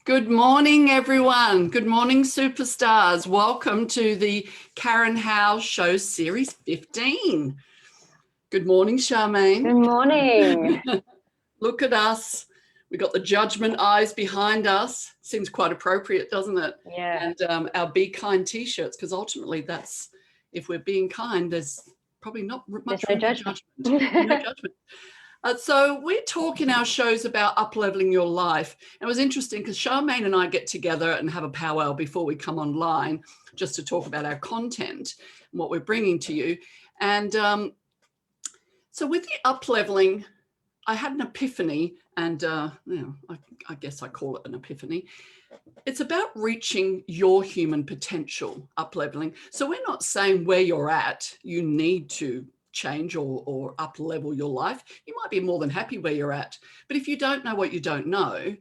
Good morning, everyone. Good morning, superstars. Welcome to the Karen Howe Show Series 15. Good morning, Charmaine. Good morning. Look at us. We got the judgment eyes behind us. Seems quite appropriate, doesn't it? Yeah. And our Be Kind t-shirts, because ultimately that's, if we're being kind, there's probably not much There's no room for judgment. No judgment. So we talk in our shows about up-leveling your life. And it was interesting because Charmaine and I get together and have a powwow before we come online just to talk about our content and what we're bringing to you. And so with the up-leveling, I had an epiphany, and I guess I call it an epiphany. It's about reaching your human potential, up-leveling. So we're not saying where you're at, you need to change or up level your life. You might be more than happy where you're at, but if you don't know what you don't know,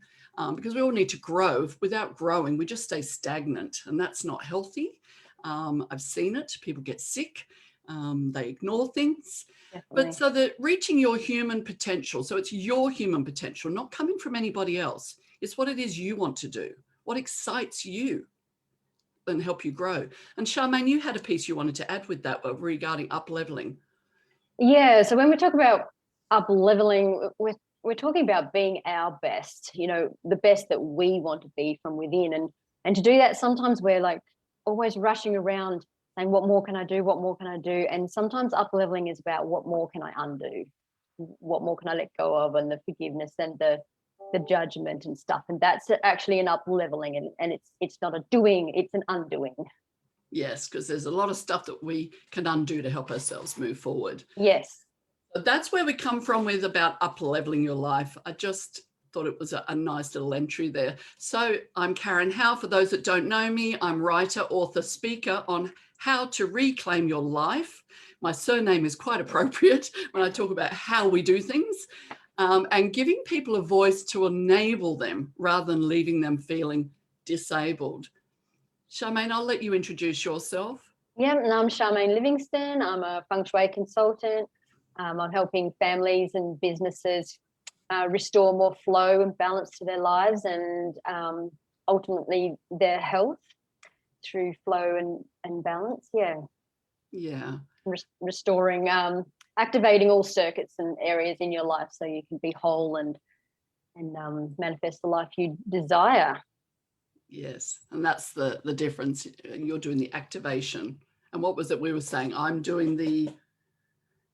because we all need to grow, without growing we just stay stagnant, and that's not healthy. I've seen it. People get sick, they ignore things. Definitely. But so that reaching your human potential, so it's your human potential, not coming from anybody else. It's what it is you want to do, what excites you and help you grow. And Charmaine, you had a piece you wanted to add with that regarding up leveling. Yeah, so when we talk about up leveling, we're talking about being our best, the best that we want to be from within. And to do that, sometimes we're like always rushing around saying, what more can I do? What more can I do? And sometimes up leveling is about what more can I undo? What more can I let go of? And the forgiveness and the judgment and stuff. And that's actually an up leveling, and it's not a doing, it's an undoing. Yes, because there's a lot of stuff that we can undo to help ourselves move forward. Yes. But that's where we come from with about up leveling your life. I just thought it was a nice little entry there. So I'm Karen Howe. For those that don't know me, I'm writer, author, speaker on how to reclaim your life. My surname is quite appropriate when I talk about how we do things, and giving people a voice to enable them rather than leaving them feeling disabled. Charmaine, I'll let you introduce yourself. Yeah, and I'm Charmaine Livingston. I'm a feng shui consultant. I'm helping families and businesses restore more flow and balance to their lives, and ultimately their health through flow and balance. Yeah. Restoring, activating all circuits and areas in your life so you can be whole and manifest the life you desire. Yes, and that's the difference. You're doing the activation. And what was it we were saying? I'm doing the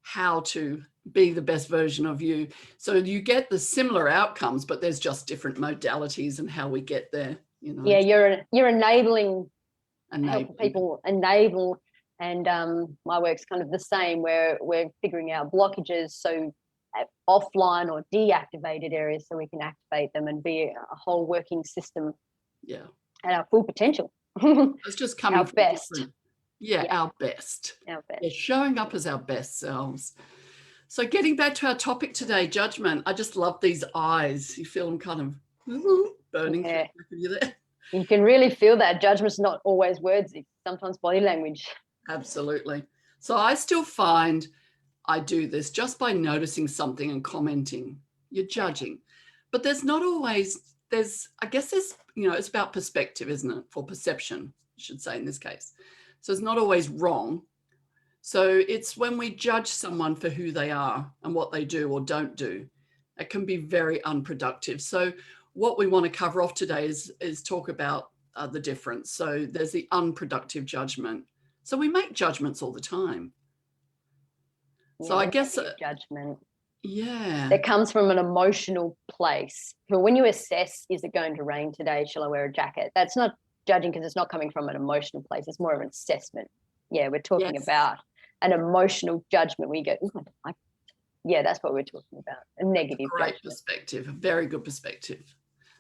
how to be the best version of you. So you get the similar outcomes, but there's just different modalities and how we get there. Yeah, you're enabling people enable, and my work's kind of the same, where we're figuring out blockages, so offline or deactivated areas, so we can activate them and be a whole working system. Yeah, at our full potential. It's just coming our from best. Our best. Our best. Yeah, showing up as our best selves. So getting back to our topic today, judgment. I just love these eyes. You feel them kind of burning through you there. You can really feel that. Judgment's not always words, it's sometimes body language. Absolutely. So I still find I do this just by noticing something and commenting. You're judging. But there's not always, I guess it's about perspective, isn't it? For perception, I should say in this case. So it's not always wrong. So it's when we judge someone for who they are and what they do or don't do, it can be very unproductive. So what we want to cover off today is talk about the difference. So there's the unproductive judgment. So we make judgments all the time. So I guess judgment. Yeah. It comes from an emotional place. But when you assess, is it going to rain today? Shall I wear a jacket? That's not judging, because it's not coming from an emotional place. It's more of an assessment. Yeah, we're talking about an emotional judgment. We go, that's what we're talking about. A negative Great judgment. Perspective, a very good perspective.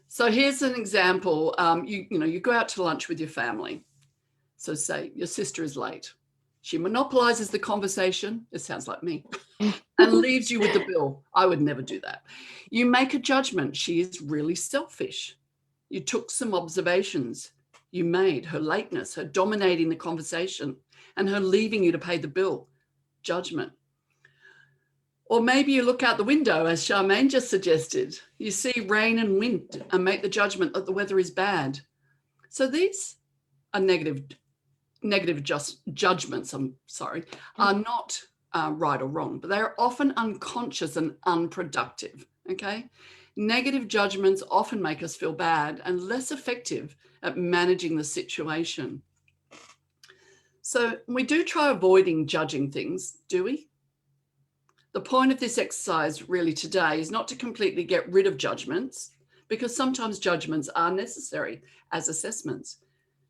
So here's an example. You go out to lunch with your family. So say your sister is late. She monopolizes the conversation. It sounds like me. And leaves you with the bill. I would never do that. You make a judgment. She is really selfish. You took some observations. You made her lateness, her dominating the conversation, and her leaving you to pay the bill. Judgment. Or maybe you look out the window, as Charmaine just suggested. You see rain and wind and make the judgment that the weather is bad. So these are negative judgments, are not right or wrong, but they're often unconscious and unproductive, okay? Negative judgments often make us feel bad and less effective at managing the situation. So we do try avoiding judging things, do we? The point of this exercise really today is not to completely get rid of judgments, because sometimes judgments are necessary as assessments.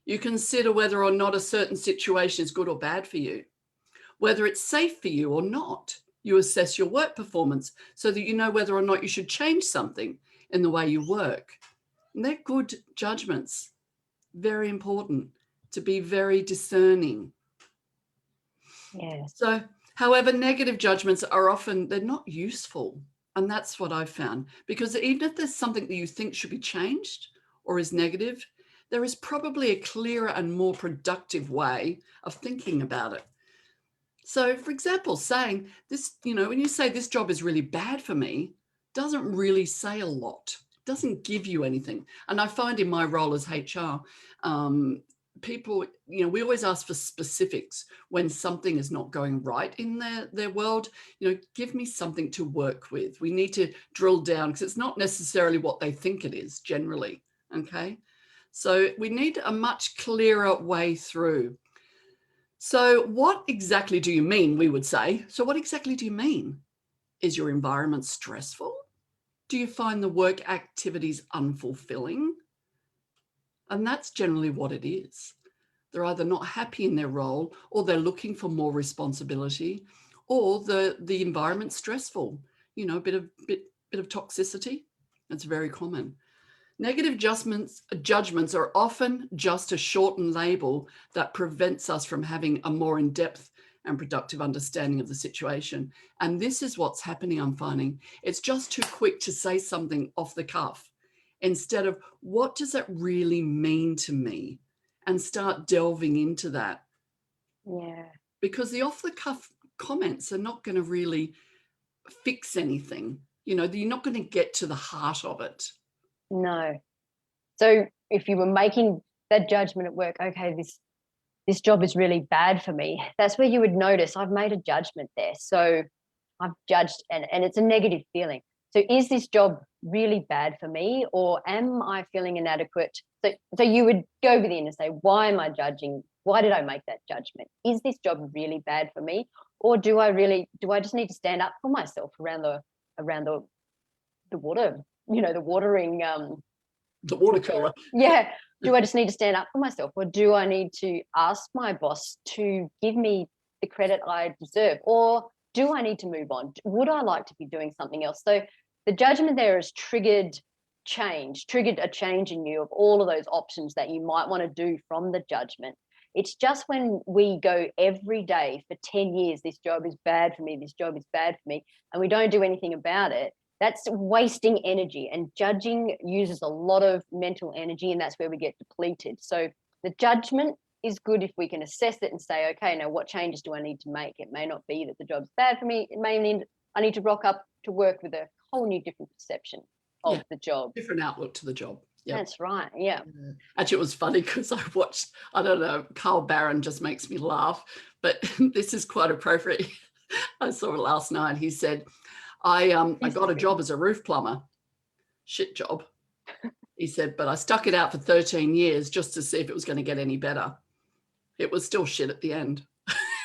You consider whether or not a certain situation is good or bad for you, whether it's safe for you or not. You assess your work performance so that you know whether or not you should change something in the way you work. And they're good judgments. Very important to be very discerning. Yes. So, however, negative judgments are often, they're not useful. And that's what I've found, because even if there's something that you think should be changed or is negative, there is probably a clearer and more productive way of thinking about it. So, for example, saying this, when you say this job is really bad for me, doesn't really say a lot, doesn't give you anything. And I find in my role as HR, people, we always ask for specifics when something is not going right in their world. Give me something to work with. We need to drill down, because it's not necessarily what they think it is generally. Okay. So we need a much clearer way through. So what exactly do you mean? We would say, so what exactly do you mean? Is your environment stressful? Do you find the work activities unfulfilling? And that's generally what it is. They're either not happy in their role, or they're looking for more responsibility, or the environment's stressful, a bit of toxicity. It's very common. Negative judgments are often just a shortened label that prevents us from having a more in-depth and productive understanding of the situation. And this is what's happening, I'm finding. It's just too quick to say something off the cuff, instead of what does it really mean to me, and start delving into that. Yeah. Because the off-the-cuff comments are not going to really fix anything. You're not going to get to the heart of it. No. So if you were making that judgment at work, okay, this job is really bad for me, that's where you would notice I've made a judgment there. So I've judged, and it's a negative feeling. So is this job really bad for me, or am I feeling inadequate? So you would go within and say, why am I judging? Why did I make that judgment? Is this job really bad for me? Or do I just need to stand up for myself around the water, the watering, the watercolor. Yeah. Do I just need to stand up for myself, or do I need to ask my boss to give me the credit I deserve? Or do I need to move on? Would I like to be doing something else? So the judgment there has triggered a change in you of all of those options that you might want to do from the judgment. It's just when we go every day for 10 years, this job is bad for me, this job is bad for me, and we don't do anything about it, that's wasting energy. And judging uses a lot of mental energy, and that's where we get depleted. So the judgment is good if we can assess it and say, okay, now what changes do I need to make? It may not be that the job's bad for me. It may mean I need to rock up to work with a whole new different perception of the job. Different outlook to the job. Yep. That's right. Yeah. Actually, it was funny because I watched, I don't know, Carl Barron just makes me laugh, but this is quite appropriate. I saw it last night. He said, I got a job as a roof plumber. Shit job. He said, but I stuck it out for 13 years just to see if it was going to get any better. It was still shit at the end.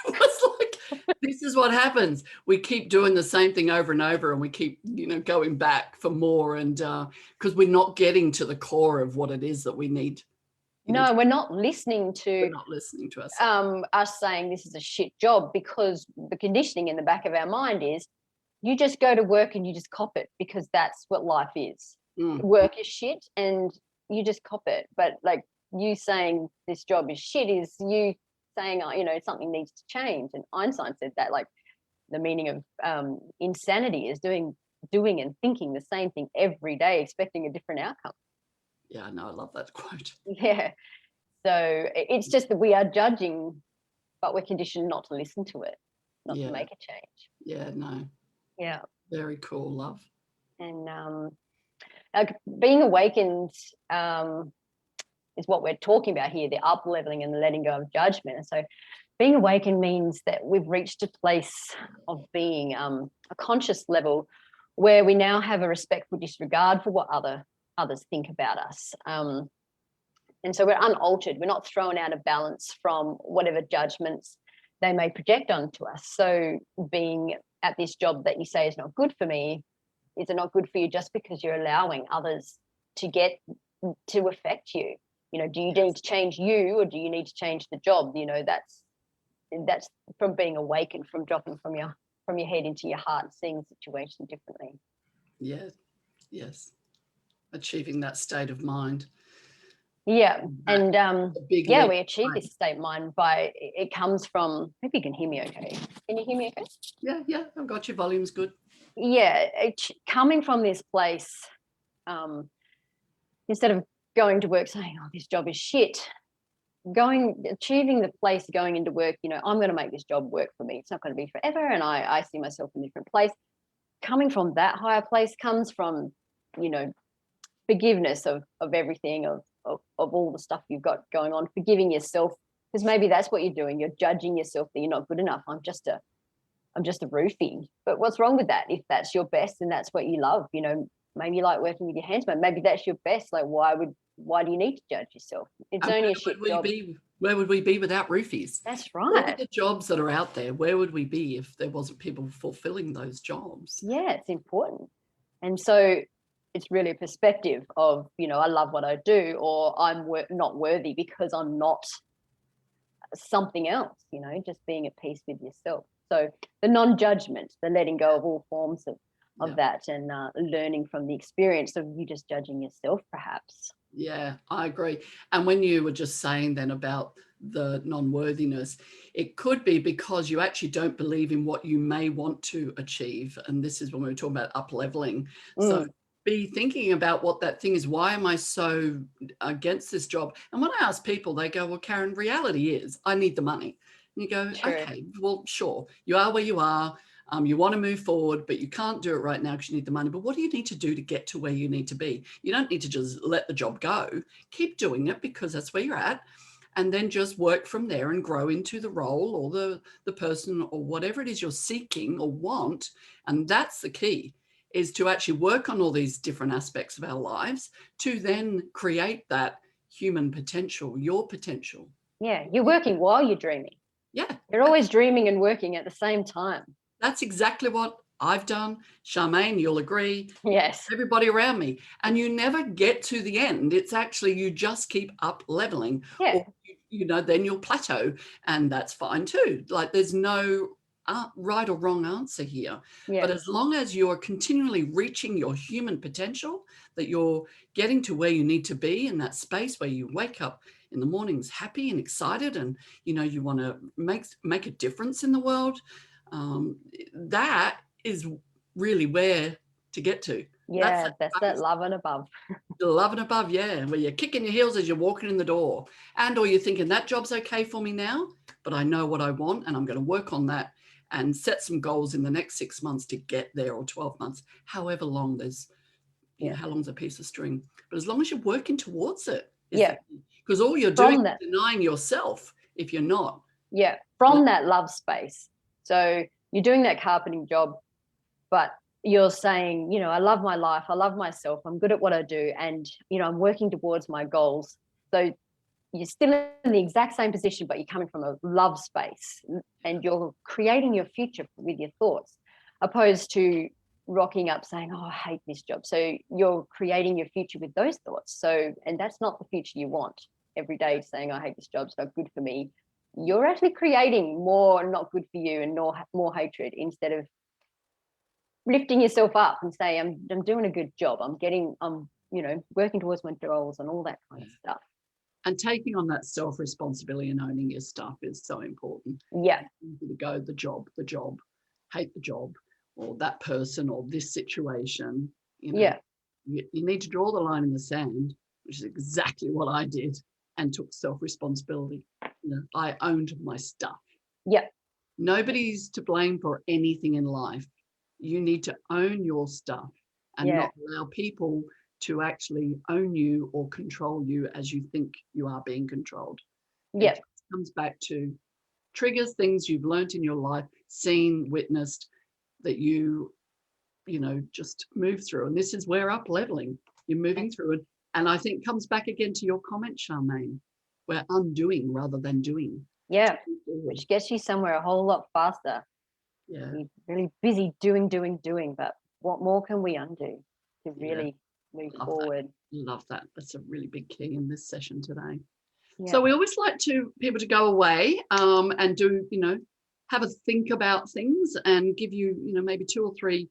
It was like, this is what happens. We keep doing the same thing over and over, and we keep, going back for more, and because we're not getting to the core of what it is that we need. No, we're not listening to us. Us saying this is a shit job, because the conditioning in the back of our mind is you just go to work and you just cop it, because that's what life is. Work is shit and you just cop it. But like you saying this job is shit is you saying, something needs to change. And Einstein said that, like, the meaning of insanity is doing and thinking the same thing every day, expecting a different outcome. Yeah, no, I love that quote. Yeah. So it's just that we are judging, but we're conditioned not to listen to it, not to make a change. Yeah, no. Yeah. Very cool, love. And like being awakened is what we're talking about here, the up leveling and the letting go of judgment. And so being awakened means that we've reached a place of being a conscious level where we now have a respectful disregard for what others think about us. And so we're unaltered. We're not thrown out of balance from whatever judgments they may project onto us. So being at this job that you say is not good for me, is it not good for you just because you're allowing others to get to affect you? You know, do you need to change you, or do you need to change the job? You know, that's from being awakened, from dropping from your head into your heart, seeing the situation differently. Yes, yes. Achieving that state of mind. Yeah. And leap. we achieve this state of mind by, it comes from, maybe you can hear me okay. Can you hear me okay? Yeah, I've got your volume's good. Yeah, coming from this place, instead of going to work saying, oh, this job is shit, achieving the place going into work, you know, I'm going to make this job work for me. It's not going to be forever, and I see myself in a different place. Coming from that higher place comes from, you know, forgiveness of everything, of all the stuff you've got going on, forgiving yourself, because maybe that's what you're doing. You're judging yourself that you're not good enough. I'm just a roofie. But what's wrong with that? If that's your best and that's what you love, you know, maybe you like working with your hands, but maybe that's your best. Like, why do you need to judge yourself? It's only a shit job. Where would we be without roofies? That's All right. the jobs that are out there, where would we be if there wasn't people fulfilling those jobs? Yeah, it's important. And so it's really a perspective of, you know, I love what I do, or I'm not worthy because I'm not something else, you know, just being at peace with yourself. So the non-judgment, the letting go of all forms of that, and learning from the experience of you just judging yourself, perhaps. Yeah, I agree. And when you were just saying then about the non-worthiness, it could be because you actually don't believe in what you may want to achieve. And this is when we were talking about up leveling. So be thinking about what that thing is. Why am I so against this job? And when I ask people, they go, well, Karen, reality is I need the money. And you go, True. okay, well, sure. You are where you are. You want to move forward, but you can't do it right now because you need the money. But what do you need to do to get to where you need to be? You don't need to just let the job go. Keep doing it because that's where you're at. And then just work from there and grow into the role or the person or whatever it is you're seeking or want. And that's the key, is to actually work on all these different aspects of our lives to then create that human potential, your potential. Yeah, you're working while you're dreaming. Yeah. You're always dreaming and working at the same time. That's exactly what I've done. Charmaine, you'll agree. Yes. Everybody around me. And you never get to the end. It's actually, you just keep up leveling. Yeah. Or, you know, then you'll plateau. And that's fine too. Like there's no right or wrong answer here. Yeah. But as long as you're continually reaching your human potential, that you're getting to where you need to be in that space where you wake up in the mornings happy and excited, and, you know, you want to make a difference in the world. That is really where to get to. Yeah, that's that love and above. The love and above, yeah, where you're kicking your heels as you're walking in the door, and or you're thinking that job's okay for me now, but I know what I want and I'm going to work on that and set some goals in the next 6 months to get there, or 12 months, however long there's, you know, how long's a piece of string. But as long as you're working towards it, because all you're doing is denying yourself if you're not. Yeah, from that love space. So you're doing that carpeting job, but you're saying, you know, I love my life, I love myself, I'm good at what I do, and, you know, I'm working towards my goals. So you're still in the exact same position, but you're coming from a love space, and you're creating your future with your thoughts, opposed to rocking up saying, oh, I hate this job. So you're creating your future with those thoughts. So, and that's not the future you want. Every day saying, I hate this job, it's not good for me. You're actually creating more not good for you and more hatred, instead of lifting yourself up and say, I'm doing a good job. I'm you know, working towards my goals and all that kind of stuff. And taking on that self-responsibility and owning your stuff is so important. Yeah. To go the job, hate the job, or that person, or this situation. You know, you need to draw the line in the sand, which is exactly what I did, and took self-responsibility. You know, I owned my stuff. Yeah. Nobody's to blame for anything in life. You need to own your stuff and Yeah. not allow people to actually own you or control you as you think you are being controlled. Yeah. It comes back to triggers, things you've learned in your life, seen, witnessed, that you just move through. And this is where up leveling, you're moving through it. And I think comes back again to your comment, Charmaine. We're undoing rather than doing. Yeah. Which gets you somewhere a whole lot faster. Yeah. You're really busy doing, but what more can we undo to really move forward? Love that. That's a really big key in this session today. Yeah. So we always like people to go away and do, have a think about things and give you, maybe 2 or 3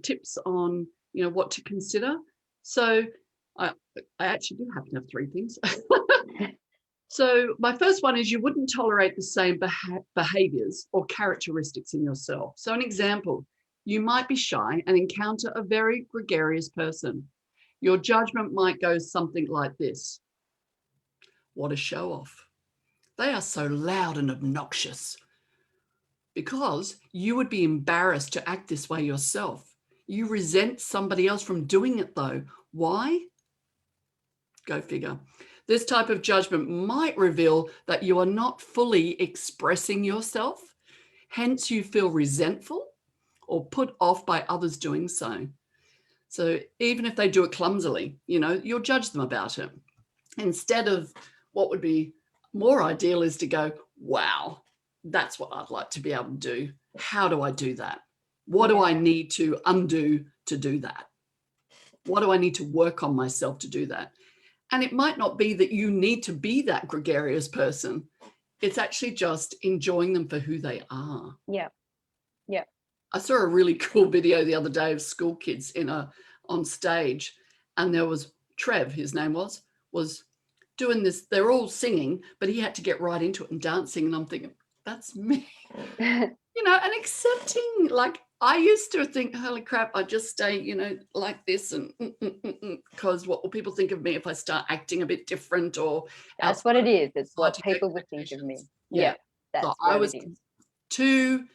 tips on, what to consider. So I actually do have to have 3 things. So my first one is you wouldn't tolerate the same behaviors or characteristics in yourself. So an example, you might be shy and encounter a very gregarious person. Your judgment might go something like this. What a show off. They are so loud and obnoxious. Because you would be embarrassed to act this way yourself. You resent somebody else from doing it though. Why? Go figure. This type of judgment might reveal that you are not fully expressing yourself. Hence you feel resentful or put off by others doing so. So even if they do it clumsily, you'll judge them about it. Instead of what would be more ideal is to go, wow, that's what I'd like to be able to do. How do I do that? What do I need to undo to do that? What do I need to work on myself to do that? And it might not be that you need to be that gregarious person. It's actually just enjoying them for who they are. Yeah. Yeah. I saw a really cool video the other day of school kids on stage, and there was Trev, his name was doing this. They're all singing, but he had to get right into it and dancing. And I'm thinking, that's me, and accepting. Like I used to think, holy crap, I just stay, like this and because what will people think of me if I start acting a bit different or that's what it is. It's what people will think of me. Yeah. That's so what I was it is. too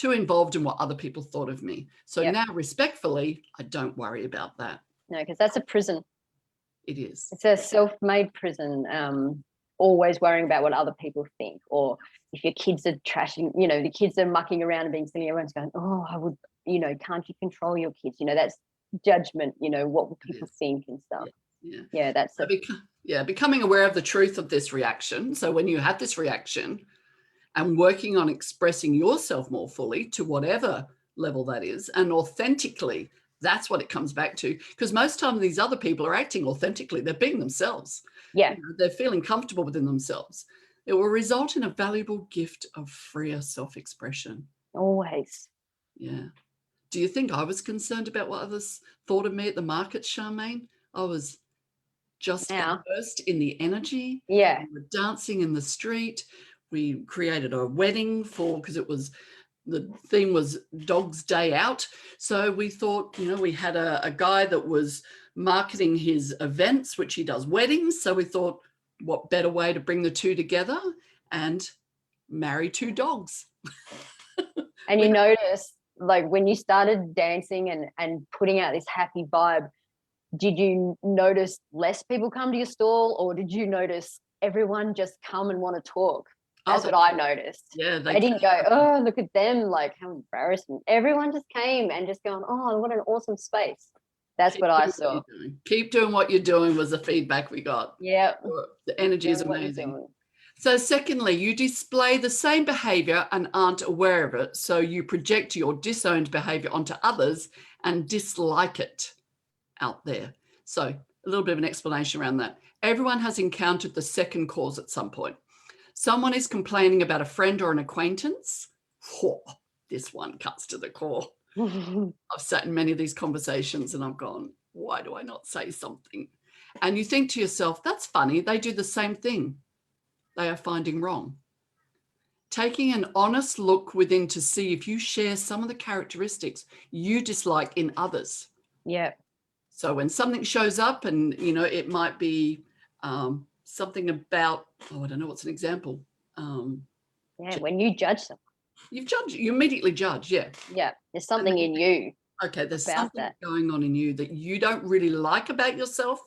involved in what other people thought of me. So now respectfully, I don't worry about that. No, because that's a prison. It is. It's a self-made prison. Always worrying about what other people think, or if your kids are trashing, the kids are mucking around and being silly, everyone's going, oh, I would, can't you control your kids? That's judgment, what will people think and stuff. Yeah, that's becoming aware of the truth of this reaction. So when you have this reaction and working on expressing yourself more fully to whatever level that is, and authentically, that's what it comes back to. Because most times these other people are acting authentically. They're being themselves. Yeah. They're feeling comfortable within themselves. It will result in a valuable gift of freer self-expression. Always. Yeah. Do you think I was concerned about what others thought of me at the market, Charmaine? I was just immersed in the energy. Yeah. We were dancing in the street. We created a wedding because it was, the theme was Dog's Day Out. So we thought, we had a guy that was marketing his events, which he does weddings. So we thought, what better way to bring the two together and marry 2 dogs. And you notice, like when you started dancing and putting out this happy vibe, did you notice less people come to your stall, or did you notice everyone just come and want to talk? That's what I noticed. Yeah, they didn't go, oh, look at them, like how embarrassing. Everyone just came and just going, oh, what an awesome space. That's what I saw. Keep doing what you're doing was the feedback we got. Yeah. The energy is amazing. So secondly, you display the same behavior and aren't aware of it. So you project your disowned behavior onto others and dislike it out there. So a little bit of an explanation around that. Everyone has encountered the second cause at some point. Someone is complaining about a friend or an acquaintance. Oh, this one cuts to the core. I've sat in many of these conversations and I've gone, why do I not say something? And you think to yourself, that's funny. They do the same thing. They are finding wrong. Taking an honest look within to see if you share some of the characteristics you dislike in others. Yeah. So when something shows up and, it might be something about, I don't know, what's an example? When you judge them. You immediately judge, yeah. Yeah, there's And something then in you okay, there's about something that. going on in you that you don't really like about yourself,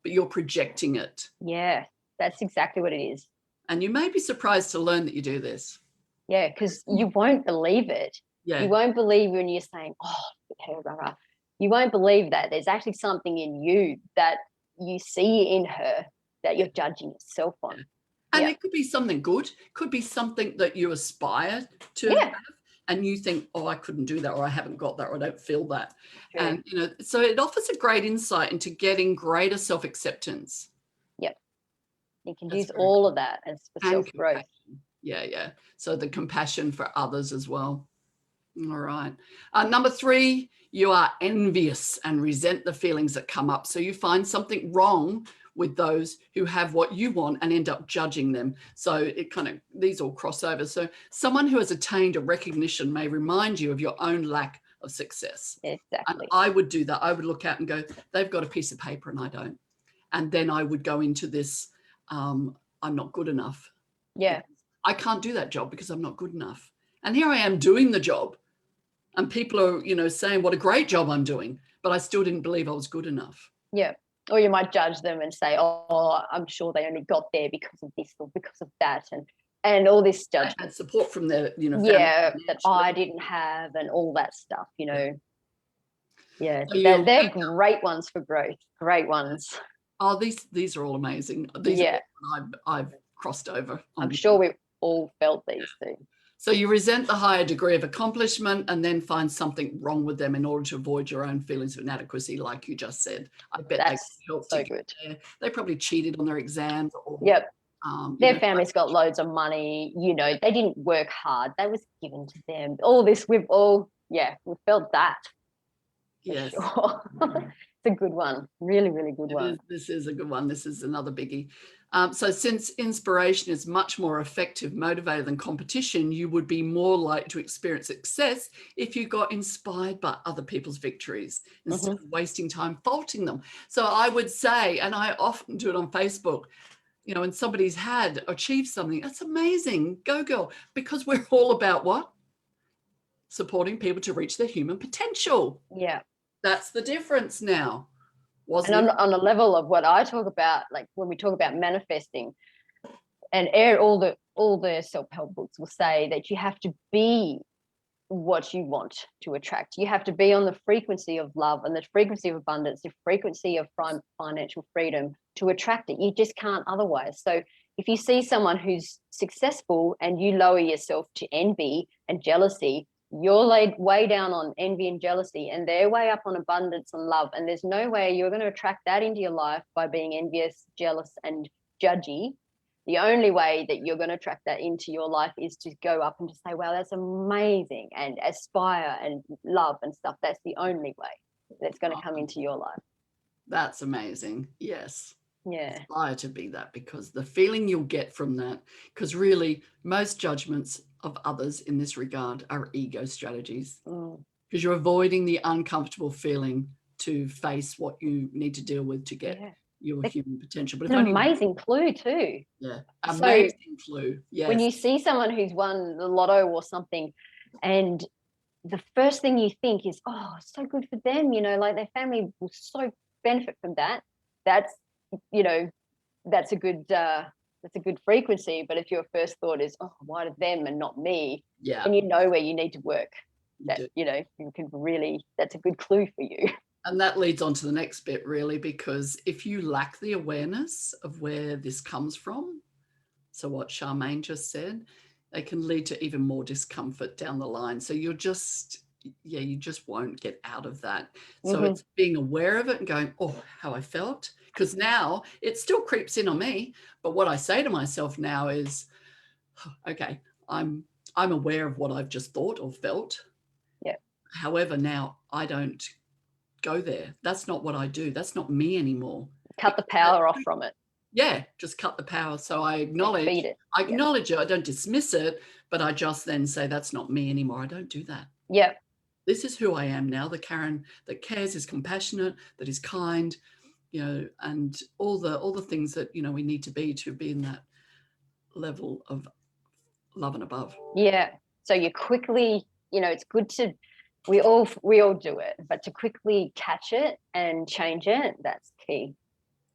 but you're projecting it. Yeah, that's exactly what it is. And you may be surprised to learn that you do this. Yeah, because you won't believe it. You Yeah. won't believe when you're saying, "Oh, okay, rah, rah." You won't believe that there's actually something in you that you see in her that Yeah. you're judging yourself on. And Yeah, it could be something good, could be something that you aspire to yeah, have, and you think, oh, I couldn't do that, or I haven't got that, or I don't feel that. true. And, so it offers a great insight into getting greater self-acceptance. Yep, you can That's use very all cool. of that as for And self growth. compassion. Yeah, yeah. So the compassion for others as well. All right. Number 3, you are envious and resent the feelings that come up. So you find something wrong with those who have what you want and end up judging them. So it kind of, these all cross over. So someone who has attained a recognition may remind you of your own lack of success. And Exactly. I would do that. I would look out and go, they've got a piece of paper and I don't. And then I would go into this, I'm not good enough. Yeah, I can't do that job because I'm not good enough. And here I am doing the job. And people are, saying what a great job I'm doing, but I still didn't believe I was good enough. yeah. Or you might judge them and say, "Oh, I'm sure they only got there because of this or because of that," and all this I had judgment. support from their, family Yeah, that I financially. didn't have, and all that stuff. Yeah. Yeah, So you they're great ones for growth. Great ones. these are all amazing. These are Yeah, all I've crossed over I'm on. sure we've all felt these too. So you resent the higher degree of accomplishment and then find something wrong with them in order to avoid your own feelings of inadequacy, like you just said. I bet they That's helped to so get good. there. They probably cheated on their exams or, Yep. you Their know, family's got loads of money. They didn't work hard. That was given to them. All this, we've felt that for yes. sure. It's a good one. Really, really good one. This is a good one. This is another biggie. So since inspiration is much more effective motivator than competition, you would be more likely to experience success if you got inspired by other people's victories instead of wasting time faulting them. So I would say, and I often do it on Facebook, when somebody's had achieved something, that's amazing. Go girl. Because we're all about what? Supporting people to reach their human potential. Yeah. That's the difference now. And Wasn't it? on the level of what I talk about, like when we talk about manifesting, and all the self-help books will say that you have to be what you want to attract. You have to be on the frequency of love and the frequency of abundance, the frequency of financial freedom to attract it. You just can't otherwise. So if you see someone who's successful and you lower yourself to envy and jealousy, you're laid way down on envy and jealousy, and they're way up on abundance and love. And there's no way you're going to attract that into your life by being envious, jealous, and judgy. The only way that you're going to attract that into your life is to go up and to say, wow, that's amazing, and aspire and love and stuff. That's the only way that's going to come into your life. That's amazing. Yes. Yeah. Aspire to be that, because the feeling you'll get from that, because really most judgments of others in this regard are ego strategies, because you're avoiding the uncomfortable feeling to face what you need to deal with to get your human potential. But it's an amazing clue too. Yeah, amazing clue. Yes. When you see someone who's won the lotto or something, and the first thing you think is, oh, so good for them, like their family will so benefit from that. That's that's a good frequency. But if your first thought is, oh, why to them and not me, then you know where you need to work. You can really, that's a good clue for you. And that leads on to the next bit, really, because if you lack the awareness of where this comes from, so what Charmaine just said, they can lead to even more discomfort down the line. So you just won't get out of that. So it's being aware of it and going, oh, how I felt. Because now it still creeps in on me. But what I say to myself now is, okay, I'm aware of what I've just thought or felt. Yeah. However, now I don't go there. That's not what I do. That's not me anymore. Cut the power off from it. Yeah, just cut the power. So I acknowledge it. I acknowledge it. I don't dismiss it, but I just then say that's not me anymore. I don't do that. Yeah. This is who I am now. The Karen that cares, is compassionate, that is kind, and all the things that we need to be in that level of love and above. Yeah. So you quickly, it's good to, we all do it, but to quickly catch it and change it, that's key.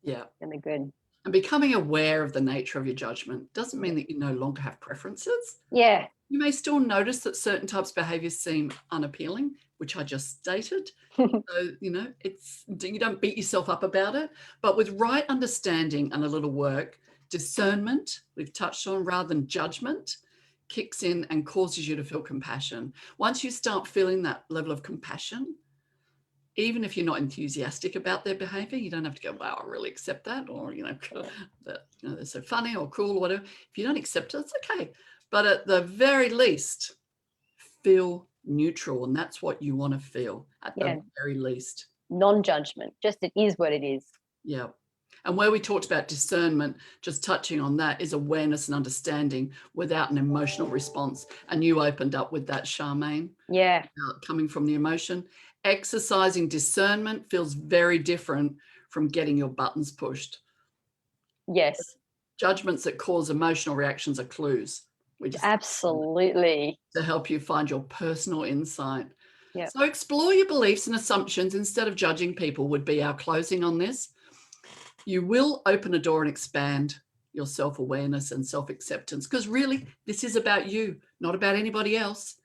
Yeah. Really good. And becoming aware of the nature of your judgment doesn't mean that you no longer have preferences. Yeah. You may still notice that certain types of behaviors seem unappealing, which I just stated. So, you don't beat yourself up about it, but with right understanding and a little work, discernment, we've touched on, rather than judgment, kicks in and causes you to feel compassion. Once you start feeling that level of compassion, even if you're not enthusiastic about their behavior, you don't have to go, wow, I really accept that, or, they're so funny or cool or whatever. If you don't accept it, it's okay. But at the very least, feel neutral. And that's what you want to feel at the very least. Non-judgment, just it is what it is. Yeah. And where we talked about discernment, just touching on that, is awareness and understanding without an emotional response. And you opened up with that, Charmaine. Yeah. Coming from the emotion. Exercising discernment feels very different from getting your buttons pushed. Yes. Judgments that cause emotional reactions are clues. Absolutely. To help you find your personal insight. Yeah. So explore your beliefs and assumptions instead of judging people would be our closing on this. You will open a door and expand your self-awareness and self-acceptance, because really this is about you, not about anybody else.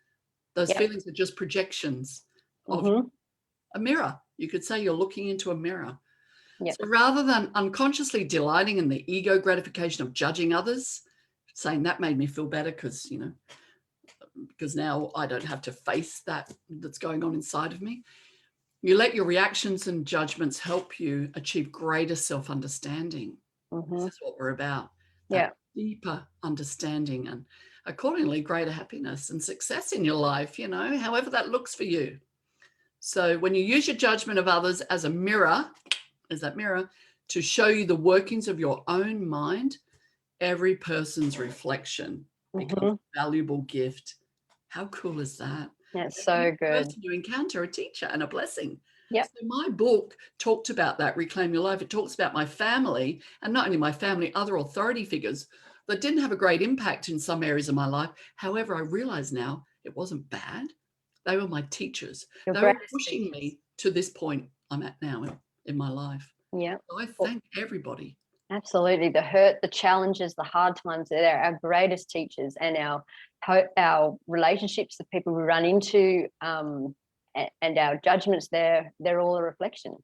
Those feelings are just projections of a mirror. You could say you're looking into a mirror. Yep. So rather than unconsciously delighting in the ego gratification of judging others, saying that made me feel better because now I don't have to face that's going on inside of me. You let your reactions and judgments help you achieve greater self-understanding. This is what we're about. That deeper understanding and accordingly greater happiness and success in your life, however that looks for you. So when you use your judgment of others as a mirror, to show you the workings of your own mind, every person's reflection becomes a valuable gift. How cool is that? That's so good. Person you encounter a teacher and a blessing. Yeah. So my book talked about that, Reclaim Your Life. It talks about my family, and not only my family, other authority figures that didn't have a great impact in some areas of my life. However, I realize now it wasn't bad. They were my teachers. They were pushing me to this point I'm at now in my life. Yeah. So I thank everybody. Absolutely. The hurt, the challenges, the hard times, they're our greatest teachers, and our relationships, the people we run into, and our judgments, they're all a reflection.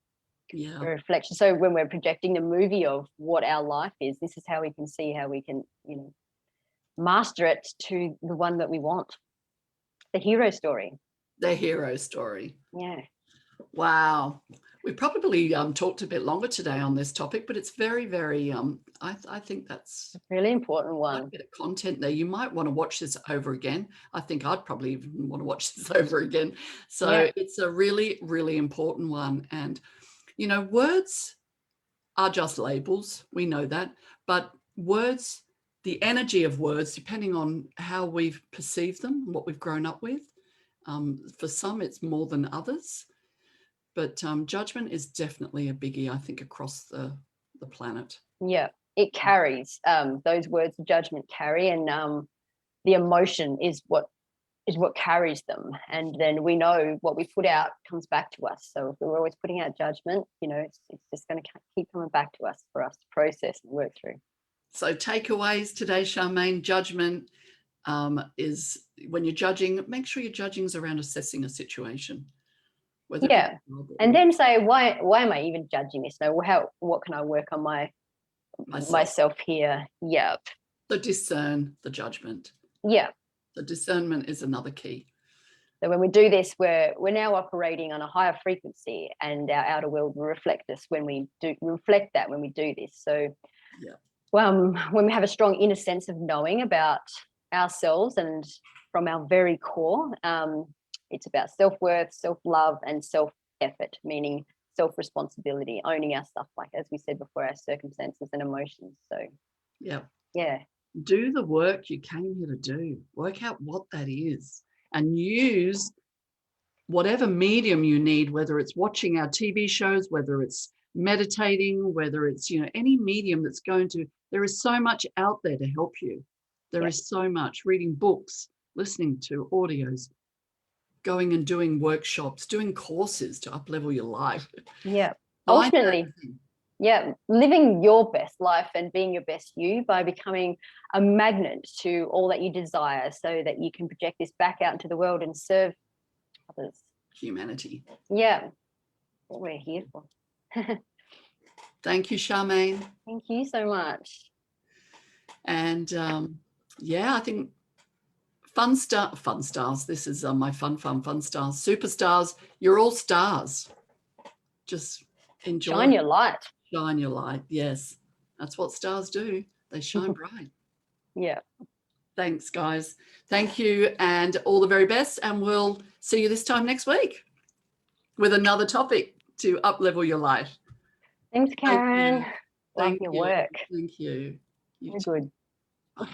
Yeah. A reflection. So when we're projecting the movie of what our life is, this is how we can see how we can, master it to the one that we want. The hero story. The hero story. Yeah. Wow. We probably talked a bit longer today on this topic, but it's very, very, I think that's a really important one. Quite a bit of content there. You might want to watch this over again. I think I'd probably even want to watch this over again. So it's a really, really important one. And, words are just labels. We know that. But words, the energy of words, depending on how we've perceived them, what we've grown up with, for some it's more than others. But judgment is definitely a biggie, I think, across the planet. Yeah, it carries. Those words of judgment carry, and the emotion is what carries them. And then we know what we put out comes back to us. So if we're always putting out judgment, it's just going to keep coming back to us for us to process and work through. So takeaways today, Charmaine: judgment is when you're judging, make sure your judging's around assessing a situation. And then say, why am I even judging this? No, what can I work on myself here? Yep. So discern the judgment. Yeah. The discernment is another key. So when we do this, we're now operating on a higher frequency, and our outer world will reflect us when we do this. So when we have a strong inner sense of knowing about ourselves and from our very core, it's about self-worth, self-love, and self-effort, meaning self-responsibility, owning our stuff, like as we said before, our circumstances and emotions. So do the work you came here to do. Work out what that is and use whatever medium you need, whether it's watching our TV shows, whether it's meditating, whether it's any medium that's there is so much out there to help you. There is so much. Reading books, listening to audios, going and doing workshops, doing courses to up-level your life. Yeah. Find that Ultimately, thing. yeah, living your best life and being your best you by becoming a magnet to all that you desire so that you can project this back out into the world and serve others. Humanity. Yeah, what we're here for. Thank you, Charmaine. Thank you so much. And yeah, I think fun stars. This is my fun stars. Superstars. You're all stars. Just enjoy. Shine your light. Shine your light. Yes, that's what stars do. They shine bright. Yeah. Thanks, guys. Thank you, and all the very best. And we'll see you this time next week with another topic to up-level your life. Thanks, Karen. Love Thank your you. work. Thank you. You You're too. good. Bye.